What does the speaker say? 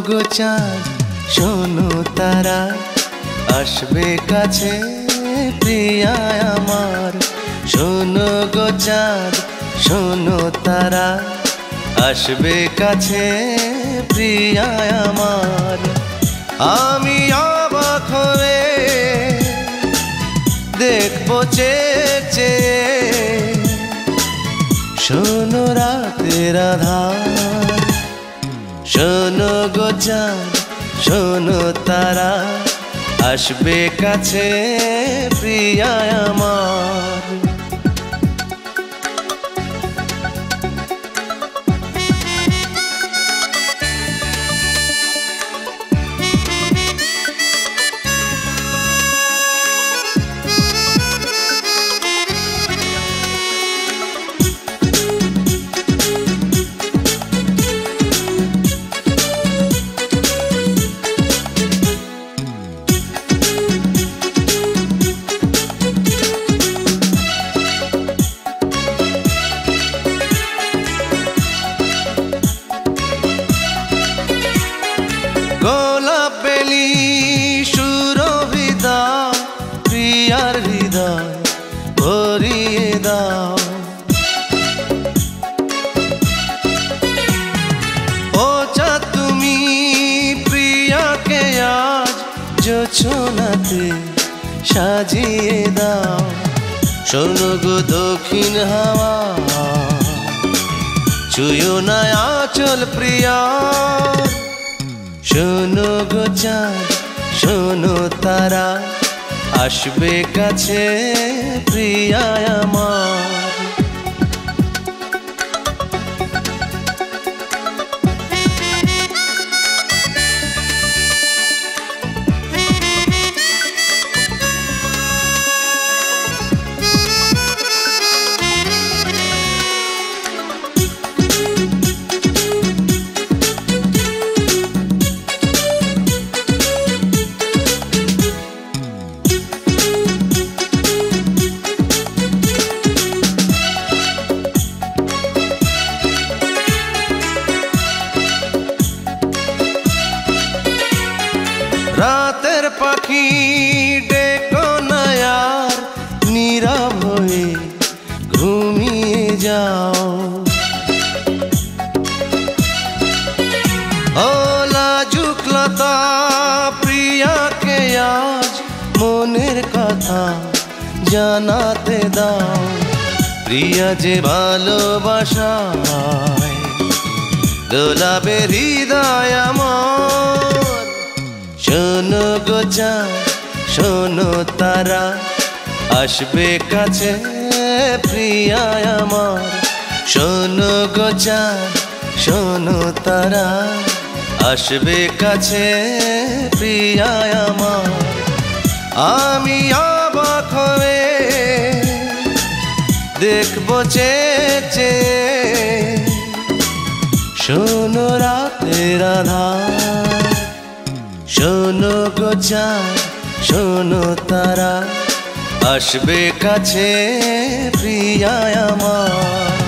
গো চাঁদ শোনো তারা আসবে কাছে প্রিয়া আমার। শোনো গো চাঁদ শোনো তারা আসবে কাছে প্রিয়া আমার। আমি অবাক হয়ে দেখবো চেয়ে শোনো রাতের আধার। শোনো গো চাঁদ শোনো তারা আসবে কাছে প্রিয়া আমার। গোলাপ বেলি সুরভিদা প্রিয়ার হৃদয় ভরিয়ে দাও। ও চাঁদ তুমি প্রিয়াকে আজ জোছনাতে সাজিয়ে দাও। শোনো গো দক্ষিণ হাওয়া ছুঁয়ো না আঁচল প্রিয়া। শোনো গো চাঁদ শোনো তারা আসবে কাছে প্রিয়া আমার। রাতের পাখি ডেকো না আর নীরব হয়ে ঘুমিয়ে যাও। ও লাজুক লতা প্রিয়াকে আজ মনের কথা জানাতে দাও। প্রিয়া যে ভালোবাসায় দোলাবে হৃদয় আমার। শোনো গো চাঁদ শোনো তারা আসবে কাছে প্রিয়া আমার। শোনো গো চাঁদ শোনো তারা আসবে কাছে প্রিয়া আমার। আমি অবাক হয়ে দেখবো চেয়ে শোনো রাতের আধার। শোনো গো চাঁদ শোনো তারা আসবে কাছে প্রিয়া আমার।